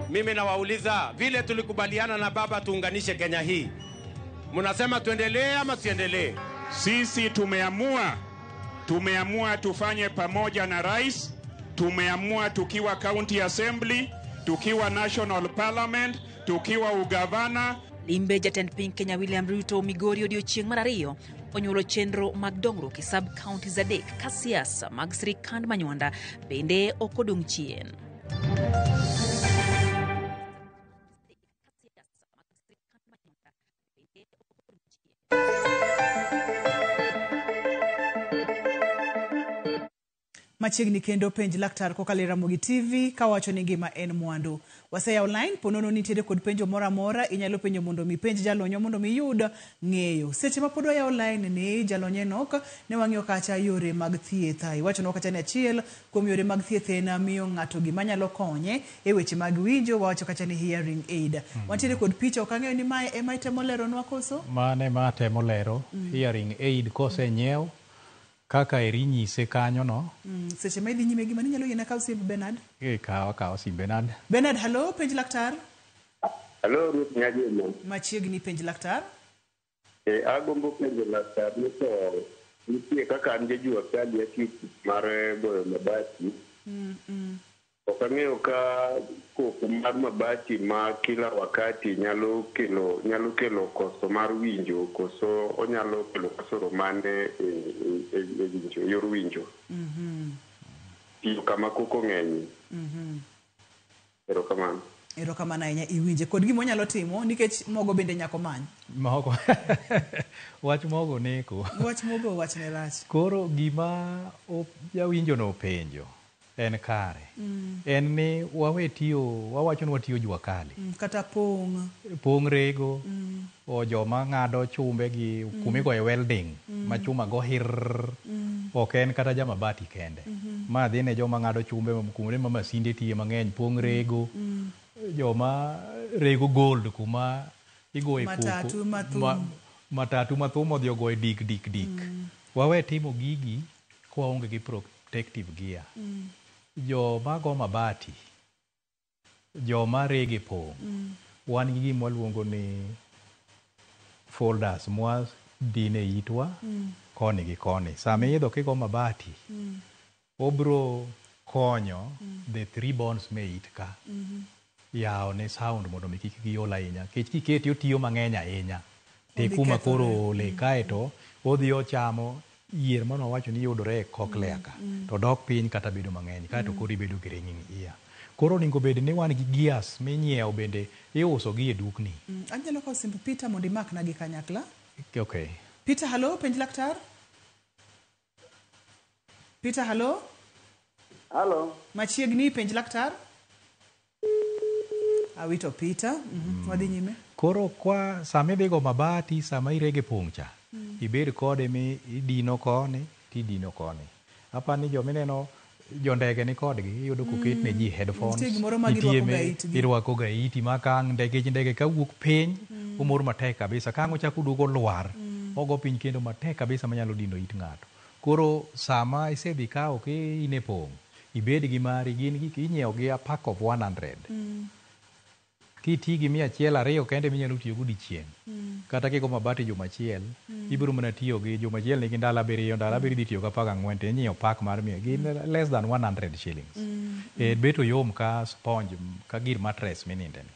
Mimi nawauliza, vile tulikubaliana na baba tuunganishe Kenya hii, mnasema tuendelee ama tuendelee? Sisi tumeamua tufanye pamoja na rais, tumeamua tukiwa county assembly, tukiwa national parliament, tukiwa ugavana. Limbe jatend piny Kenya William Ruto Migori odiochieng' mar 2 onyuolo chenro mag dongruok e sub counties adek ka siasa mag sirikand manywanda bende ok odong' chien. Machiegni kendo penj laktar kokalo Ramogi TV kawacho ni ngima en mwandu. Waseya online ponono nitiere kod penjo mora mora inyalo penjo mondo mi penj jalonyo mondo mi yud ng'eyo. Seche ma pod waya online ni jalonye nok ne wang'iyo kacha yore mag thieth. Iwacho no kacha ni achiel kuom yore mag thieth en miyo ng'ato gima nyalo konye e weche mag winjo, wawacho kacha ni hearing aid. Wantiere kod picha okang'eyo ni mae ema itemo lero nwa koso? Mane ma temo lero hearing aid kose nyiew kaka irinyise kanyo no. Seche ma idhi nyime gima ni nyalo yiena kaw simb Bernard? Kaw simb Bernard. Bernard, hello, penj laktar. Hello, Ruth Nyagimo. Machiegni penj laktar. Agombo penjo laktar ni to nitie kaka an jajua kadi ya kiti mar goyo mabati. Okang'eyo ka koko mar mabati ma kila wakati nyalo kelo koso mar winjo, koso onyalo kelo koso mane winjo, yor winjo. Tiyo kama koko ng'eny. Erokamano. Erokamano ahinya iwinje. Kod gima onyalo timo nikech mogo bende nyako many. Mogo. Wach mogo neko. Wach mogo wach ne rach. Koro gima jawinjo no penjo en kare. En ni wawacho ni watiyo jua kali. Kata pong rego. O joma ng'ado chumbe gi kumigo e welding. Ma chuma go ok en kata jama bati kende. Ma dhine joma ng'ado chumbe kumre ma masinde tiye mang'eny pong rego. Joma rego gold kuma igoe matatu mathum odhi ogoe dik. Wawe timo gigi kwa onge gi protective gear. Joma go mabati, joma rege pong, wan gi gima waluongo ni folders mwa dine itwa koni gi koni. Sama idho kigo mabati, obro konyo the three bones me it ka. Yao ne sound mondo mi kik giol ahinya. Kech kiketi otiyo mang'eny ahinya. Te kuma koro ole kaeto odhi ochamo yier mano wacho ni yudore e cochlea ka. To dok piny kata bedo mang'eny kaeto koro ibedo gi ringing ear. Koro onego bed ni wan gi gears minyiewo bende iuso gi e dukni. Anyalo kawo simb Peter mondo imakna gi kanyakla. Okay. Peter, hello, penj laktar. Peter, hello. Hello. Machiegni penj laktar. Awito Peter. Wadhi nyime. Koro kwa sama idhigo mabati, sama irege pongcha, ibed kode mi idino koni, tidino koni. Apani jomineno jondege ni kodgi, iyudo koket ne ji headphones. Irwako ga iti makang ndege ka wuok piny, umor matek kabisa. Kang ochako duogo lwar, ogo piny kendo matek kabisa manyalo dino it ng'ato. Koro sama isedhi kawo ki ine pong, ibed gi mari gin giki inyiewo gi a pack of 100. Kiti gi 100-200 kende minyalo tiyo go dichieng'. Kata kigo mabati juma achiel, ibiro mana tiyo gi juma achiel nigi ndalo 7 dhi tiyo ga pack 4 to inyiewo pack mar 100 gin less than 100 shillings. Beto yom ka sponge ka gir mattress mininde ni.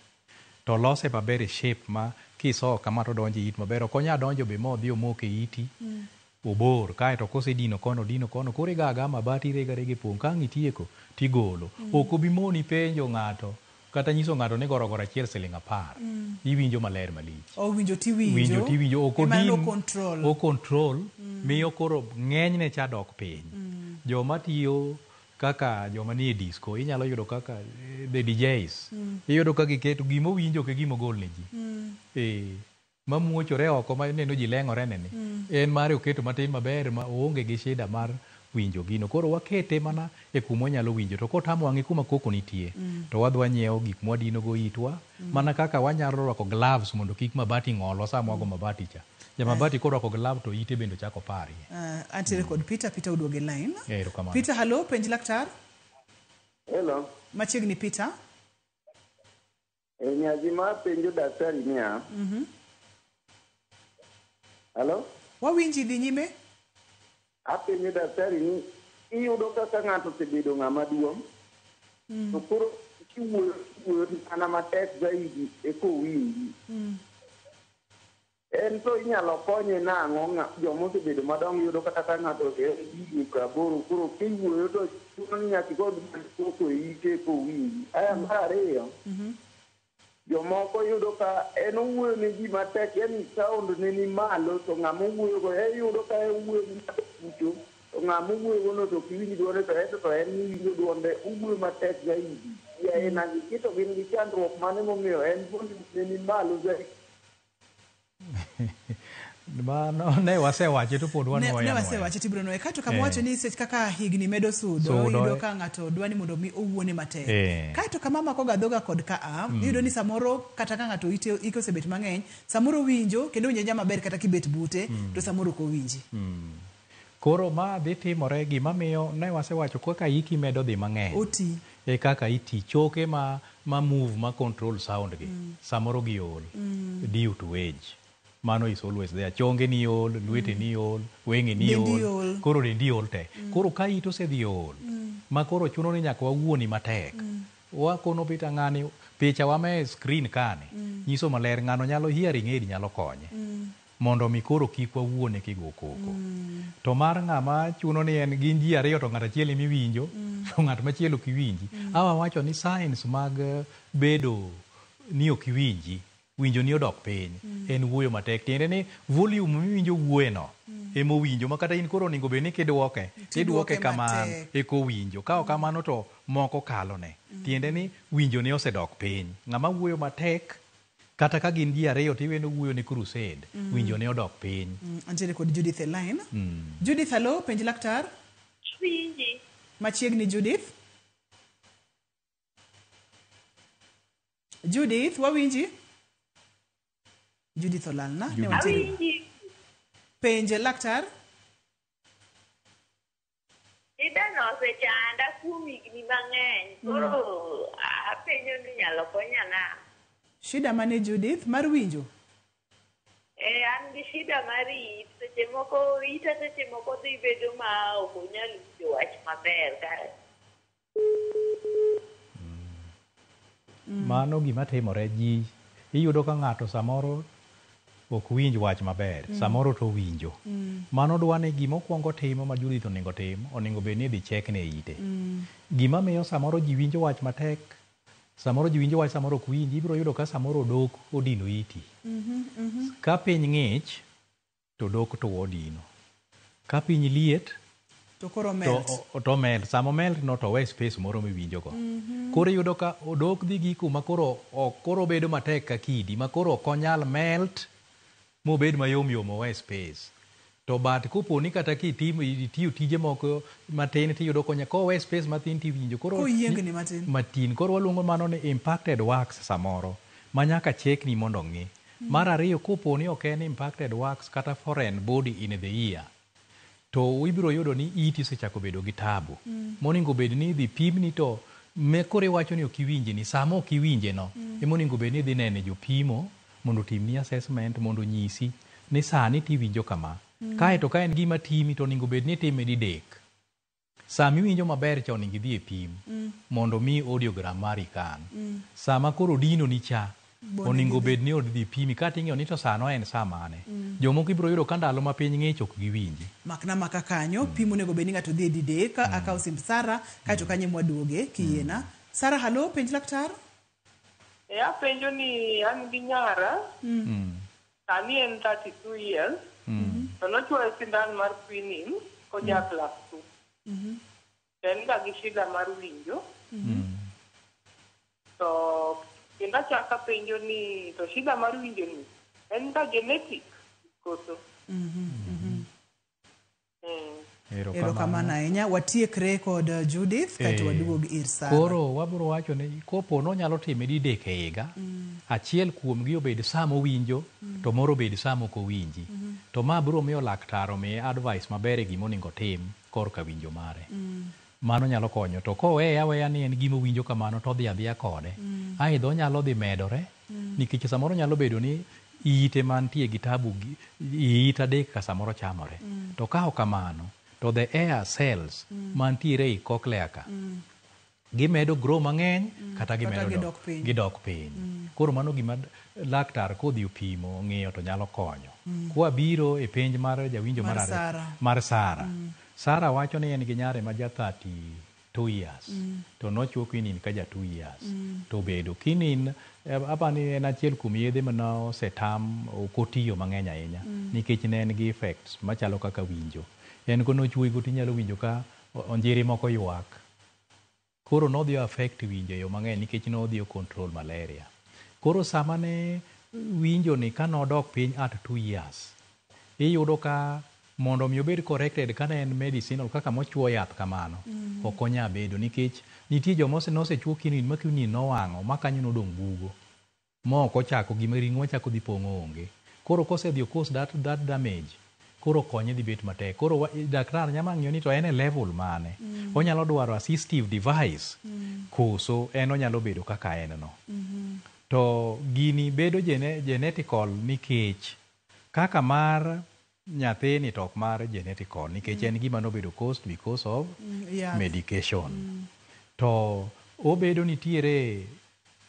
To lose maber e shape ma kiso kama to donjo it maber. Okonya donjo be modhi omoke iti. Obor kaeto kosedino kono koro igaga mabati rega pong kang itieko tigolo. Ok obi moni penjo ng'ato kata nyiso ng'ato ni gorogoro achiel -10. Iwinjo maler malich. Winjo tiwinjo. O control miyo koro ng'enyne cha dok piny. Joma tiyo kaka joma nie disco inyalo yudo kaka the DJs. Iyudo ka giketo gimo winjo ke gimo gol ne ji. Mamuochore oko ma neno ji leng'ore neni. En mare oketo matin maber ma oonge gi shida mar winjo gino. Koro wakete mana e kuma wanyalo winjo. To kotamo wang'e kuma koko nitie. To wadhi wanyiewo gik mwadino go itwa. Mana kaka wanyalo rwako gloves mondo kik mabati ng'olwa sama wago mabati cha. Ja mabati koro rwako glove to ite bendo chako pari. Antiere kod Peter uduoge line. Erokamano. Peter, hello, penj laktar. Hello. Machiegni Peter. Nyazima penjo daktari niya. Hello? Wawinji dhi nyime? Apenjo daktari ni iyudo kaka ng'ato osebedo ng'ama duong'. To koro kiwuoyo mana matek zaidi e kowinji. En to inyalo konye nang'o joma osebedo madongo yudo kata ka ng'ato higni 80 koro kiwuoyo to chuno ni nyaka igod koko e ite kowinji. Aya mar ariyo. Jomoko yudo ka en owuoyo ne ji matek, yani sound ne ni malo, to ng'ama owuoyo go yudo ka owuoyo ni pucho, ng'ama owuoyo no to kiwinji duonde to en winjo duonde owuoyo matek zaidi. Ya en ang'iki to gin gi chandruok mane momiyo en puonj ni malo zaidi. Mano ne wasewache to pod wanwoya. Ne wasewache tibro noe kato kama wacho ni sech kaka higni medo sudo yudo ka ng'ato dwani mondo mi owuone matek. Kato kama mako gadhoga kod ka yudo ni samoro kata ka ng'ato ike osebet mang'eny samoro winjo kendo winjo maber kata kibet bute to samoro ko winji. Koro ma dhi timore gima miyo ne wasewacho kaka iki medo dhi mang'eny. Oti. E kaka iti choke ma move ma control sound gi. Samoro gi ol. Due to age. Mano is always there. Chonge ni ol, lwete ni ol, wenge ni ol. Koro rendi ol te. Koro ka ito se dhi ol. Ma koro chuno ni nyaka wawuoni matek. Wakono pita ng'ani picha wame screen kane. Nyiso maler ng'ano nyalo hearing aid nyalo konye. Mondo mi koro kik wawuone kigo koko. To mar ng'ama chuno ni en gin ji ariyo to ng'at achiel emi winjo, to ng'at machielo kiwinji. Awa wacho ni signs mag bedo ni ok iwinji, winjo ni odok piny, en wuoyo matek. Tiende ni volume miwinjo wuoyeno emo winjo makata in koro onego bed ni kiduoke kamano eko winjo. Ka ok kamano to moko kalone. Tiende ni winjo ni osedok piny. Ng'ama wuoyo matek kata ka gin ji ariyo tiweno wuoyo ni crusade, winjo ni odok piny. Antiere kod Judith line. Judith, hello, penj laktar. Winji. Machiegni Judith. Judith, wawinji? Judith olalna. Awinji. Penj laktar. Idano osechanda kuom higni mang'eny. Koro apenjo ni nyalo konya na. Shida mane Judith? Mar winjo? An gi shida mar it. Seche moko dhi bedo ma ok onyal winjo wach maber. Mano gima timore ji. Iyudo ka ng'ato samoro ok winj wach maber. Samoro to winjo. Mano dwani gima okuongo timo ma Judith onego tim, onego bed ni dhi check ne ite. Gima miyo samoro ji winjo wach matek, samoro ji winjo wach samoro ok winji, ibiro yudo ka samoro odok odino iti. Ka piny ng'ich to odok to odino. Ka piny liet to koro melt. To melt. Samo melt no to we space moro miwinjo go. Koro yudo ka odok dhi giku ma koro bedo matek ka kidi ma koro ok onyal melt mobed mayom yom we space. To bat koponi kata itiyo tije moko matin tiyudo konya ko we space matin tiwinjo koro oyiengni matin. Koro waluongo mano ni impacted wax samoro ma nyaka check ni mondo ng'i. Mar ariyo koponi ok en impacted wax kata foreign body in the ear, to ibiro yudo ni iti osechako bedo gi tabu. Monego bed ni dhi pimni to me koro iwacho ni ok iwinje ni sama ok iwinje no emonego bed ni dhi nene jopimo mondo timni assessment mondo nyisi ni sani tiwinjo kama. Kae to ka en gima timi to onego bed ni time didek. Sama iwinjo maber cha onego idhi e pim mondo mi audiogram mari kan. Sama koro dino ni cha onego bed ni odhi pimi kata ing'eyo ni to sano en sa mane. Jomoko ibiro yudo ka ndalo ma piny ng'ich ok giwinji. Makna maka kanyo pimo onego bed ni ng'ato dhi didek akaw simb Sara kae to kanye mwaduoge kiyiena. Sara, halo, penj laktar. Apenjo ni an gi nyara. Sani en 32 years. To nochwoyo sindan mar quinine koja class 2. En ga gi shida mar winjo. To kendo achako apenjo ni to shida mar winjo ni en ga genetic koso? Erokamano ahinya. Watiekre kod Judith kato waduog ir Sara. Koro wabiro wacho ni kopo nonyalo time didek e higa, achiel kuomgi obed sa mowinjo to moro obed sa mok owinji. To ma biro miyo laktar omiye advice maber e gima onego tim korka winjo mare. Mano nyalo konyo. To koweye aweya ni en gima winjo kamano to dhi adhiya kode, aidha onyalo dhi medore nikech samoro nyalo bedo ni ite mantie gi tabu it adek ka samoro chamore. To ka ok kamano to the air cells mantiere e cochlea ka gimedo grow mang'eny kata gimedo gidok piny. Koro mano gima laktar kodhi opimo ng'iyo to nyalo konyo. Kwa biro e penj mar jawinjo mar Sara. Sara wacho ni en gi nyare ma ja 32 years. To nochuo kinin ka ja 2 years. To bedo kinin apani en achiel kuom yedhe mano setam okotiyo mang'eny ahinya nikech ne en gi effects machalo kaka winjo. en kono chwego tinyalo winjo ka onjiri moko ywak. Koro nodhi affect winjo yo mang'eny nikech nodhi control malaria. Koro sama ne winjo ni ka nodok piny at 2 years, iyudo ka mondo mi obed corrected ka ne en medicinal kaka mochuo yath kamano, ok onya bedo nikech nitie joma nosechuo kinin ma kinin nowang'o ma kanyo nodong' bugo. Ma ok ochako gima ring'o chako dhi pong'o onge. Koro kosedhi cause that damage, koro konye dhi bet matek. Koro daktar nyama ng'iyo ni to en e level mane. Onyalo dwaro assistive device koso en onyalo bedo kaka en no. To gini bedo genetical nikech kaka mar nyathini to ok mar genetical nikech en gima nobedo caused because of medication. To obedo nitiere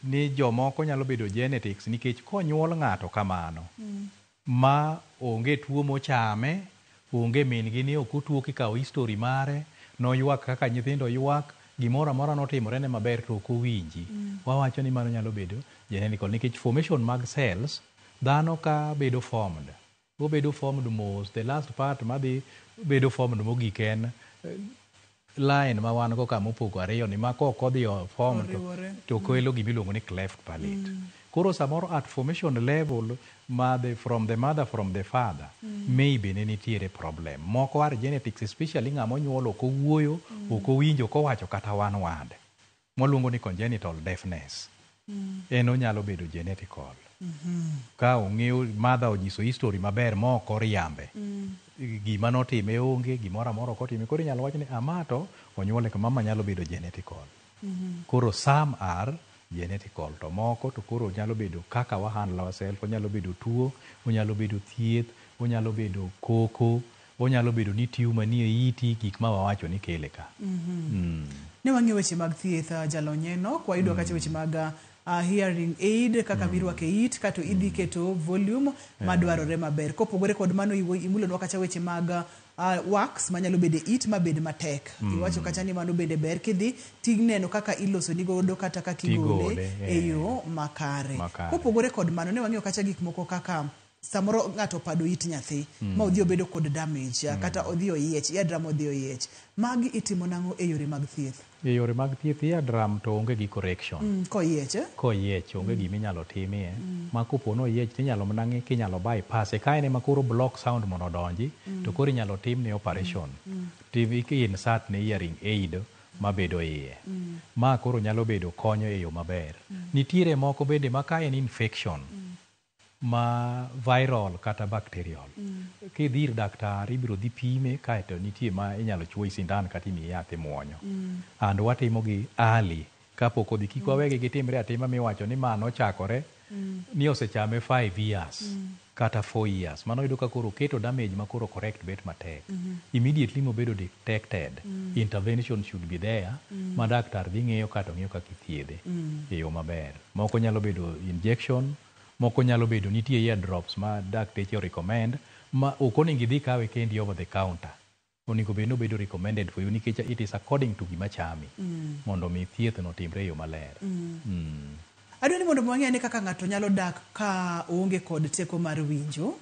ni jomoko nyalo bedo genetics nikech konyuol ng'ato kamano ma onge tuo mochame, onge min gi ni ok otuo kikawo history mare, noywak kaka nyithindo ywak, gimoro amora notimore ne maber to ok owinji. Wawacho ni mano nyalo bedo genetical nikech formation mag cells dhano ka bedo formed. Obedo formed mos, the last part madhi bedo formed mogik en line ma wan go kama opogo ariyo ni ma kok odhi formed to kelo gimiluongo ni cleft palate. Koro samoro at formation level from the mother from the father maybe ne nitiere problem. Moko are genetics, especially ng'ama onyuol ok owuoyo, ok owinjo kowacho kata one word. Mwaluongo ni congenital deafness. En onyalo bedo genetical. Ka ong'eyo mother onyiso history maber ma ok oriambe. Gima notime onge, gimoro amora ok otime. Koro inyalo wach ni amato onyuole ka mama nyalo bedo genetical. Koro some are genetical to moko to koro nyalo bedo kaka wa handle ourselves, onyalo bedo tuo, onyalo bedo thieth, onyalo bedo koko, onyalo bedo ni tumor ni e iti, gik ma wawacho ni kele ka. Ne wang'e weche mag thieth jalonyeno, kwa idwa kacha weche mag hearing aid kaka mirwake it kato idhi keto volume madwarore maber. Kopogore kod mano imulonwa kacha weche mag wax manyalo bede it mabed matek. Iwacho kacha ni mano bede ber kidhi tigneno kaka iloso ni godo kata kaka igole eyo makare. Kopogore kod mano ne wang'eyo kacha gik moko kaka samoro ng'ato pado it nyathi ma odhi obedo kod damage kata odhi oyiech, eardrum odhi oyiech. Magi itimo nang'o e yore mag thieth? E yore mag thieth eardrum to onge gi correction. Koyiech onge gima inyalo timie. Ma kopo no oyiech tinyalo mana ng'i kinyalo bypass. Ka en ma koro block sound mondo odonji to koro inyalo tim ne operation. Ki insert ne hearing aid mabedo iye. Ma koro nyalo bedo konyo e yo maber. Nitiere moko bende ma ka en infection ma viral kata bacterial. Kidhi ir daktar ibiro dhi pime kaeto nitie ma inyalo chuoyi sindan kata imiyi yath imuonyo. And watimo gi early kapok odhi, kik wawegi gitimre atima miwacho ni mano ochakore ni osechame 5 years kata 4 years. Mano yudo ka koro keto damage ma koro correct bet matek. Immediately mobedo detected, intervention should be there ma daktar dhi ng'eyo kata ng'eyo kaka ithiedhe e yo maber. Moko nyalo bedo injection, moko nyalo bedo nitie ear drops ma dakteche recommend ma ok onego idhi kawe kendi over the counter. Onego bed nobedo recommended for you nikech it is according to gima chami mondo mi thieth no timre yo maler. Adwani mondo mwang'e ni kaka ng'ato nyalo dak ka oonge kod teko mar winjo.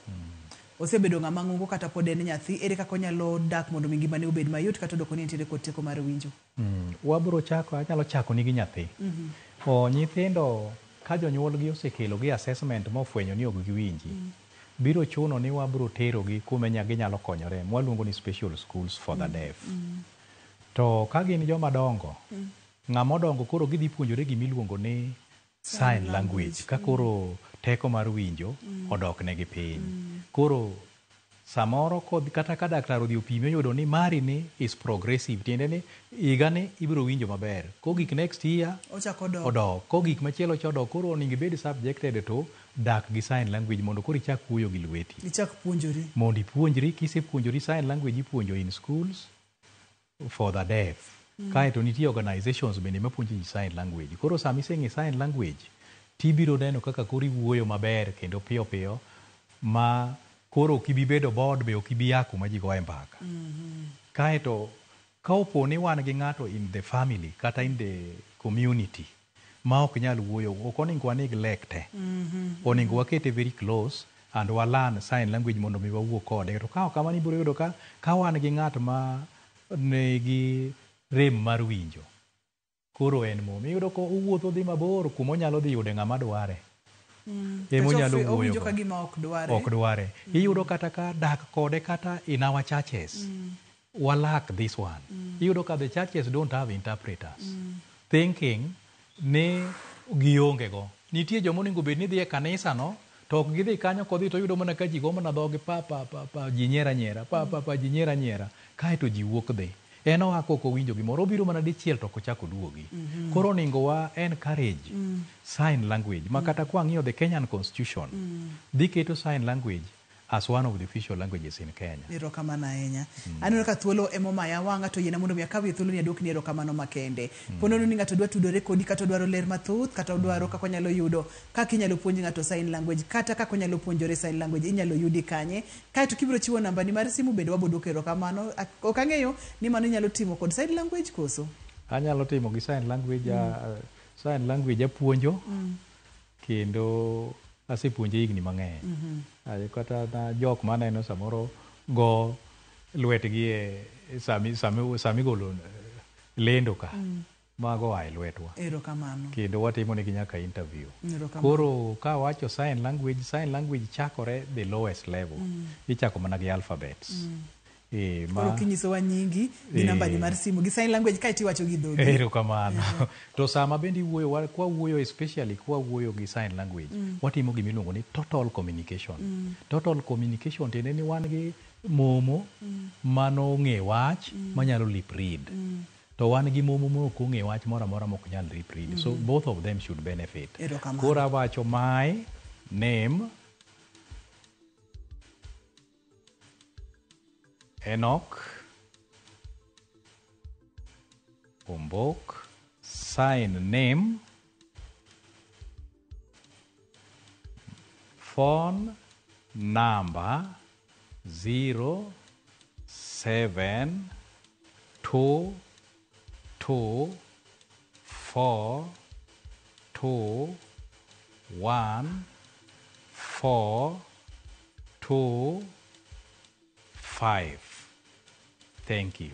Osebedo ng'ama ng'ongo kata pod en nyathi, ere kaka onyalo dak mondo mi ngimane obed mayot kata odoko ni entiere kod teko mar winjo? Anyalo chako nigi nyathi. Nyithindo ka jonyuolgi osekelo gi assessment mofwenyo ni ok giwinji, biro chuno ni wabiro tero gi kuma ginyalo konyore, mwaluongo ni special schools for the deaf. To ka gin joma dongo, ng'ama odongo koro gidhi puonjore gimiluongo ni sign language, ka koro teko mar winjo odok negi piny. Koro samoro kata ka daktar odhi opime oyudo ni mari ni is progressive, tiende ni higa ni ibiro winjo maber, kogik next year odok, kogik machielo chodok, koro onego ibed subjected to dak gi sign language mondo koro ichak wuoyo gi lweti. Ichak puonjori. Mondo ipuonjri, kisepuonjori sign language ipuonjo in schools for the deaf. Kaeto nitie organizations bende mapuonjo ji sign language. Koro sami iseng'e sign language, tibiro neno kaka koro iwuoyo maber kendo piyo piyo ma koro ok ibi bedo bored be ok ibi yako ma ji goye mbaka. Kaeto ka opo ni wan gi ng'ato in the family kata in the community ma ok nyal wuoyo, ok onego wanig lek te. Onego wakete very close and walan sign language mondo mi wawuo kode. To ka kamano ibiro yudo ka wan gi ng'at ma nigi rem mar winjo, koro en mom iyudo ko owuotho dhi mabor kuma onyalo dhi yude ng'ama dware. Emonyalo wuoyo ok dware. Iyudo kata ka dak kode kata in our churches. Walak this one. Iyudo ka the churches don't have interpreters. Thinking ni gionge go. Nitie jomo ningo bed ni dhi e kanisa no, to ok gidhi kanyo kodhi to yudo mana ka ji go mana dhogi pa ji nyera ji nyera kae to ji wuok dhi. En oa koko winjo gimoro, obiro mana dichiel to kochako duogi. Koro oningo wa encourage sign language. Makata kwa ng'iyo the Kenyan Constitution, dhi keto sign language as one of the official languages in Kenya. Erokamano ahinya. Aneno ka thuolo emomaya wang'a to yiena mondo mi akawie thuolo ni adwokni erokamano makende. Ponono ni ng'ato dwa tudore kodi kata dwaro ler mathoth kata dwaro kaka onyalo yudo kaka inyalo puonj ng'ato sign language kata kaka onyalo puonjore sign language inyalo yudi kanye. Kae to kibiro chiwo namba ni mar simu bende wabodwoko erokamano. Ok ang'eyo ni mano inyalo timo kod sign language koso. Anyalo timo gi sign language apuonjo kendo asepuonje higni mang'eny. Kata na jok maneno samoro go lwetgi e sami golo lendo ka mago ae lwetwa. Erokamano. Kendo watimo negi nyaka interview. Koro ka wacho sign language chakore the lowest level. Ichako mana gi alphabets. Koro kinyisowa nyingi gi namba ni mar simu gi sign language kae tiwacho gi dhogi. Erokamano. To sama bendi wuoyo, kwa wuoyo especially kwa wuoyo gi sign language, watimo gimiluongo ni total communication. Total communication tiende ni wan gi momo mano ng'e wach manyalo lip read. To wan gi momo moko ng'e wach moro amora mok nyal lip read. So both of them should benefit. Koro awacho my name Enoch Ombok, sign name, phone number 07224214225. Thank you.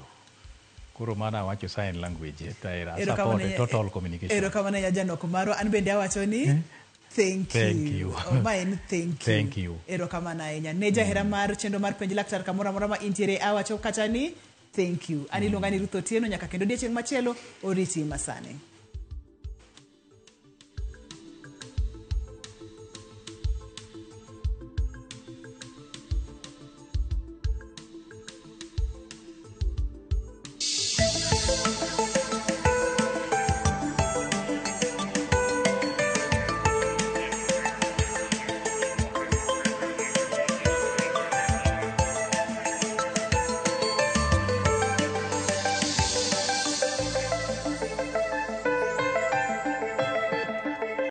Koro mana wacho sign language taira support total communication. Erokamano ya Janok maro an bende awacho ni thank you. Maen thank you. Erokamano ahinya. Ne jahera mar chenro mar penj laktar kamoro amora ma intiere awacho kata ni thank you. Ani luonga ni Ruth Otieno nyaka kendo odiechieng' machielo oriti masane.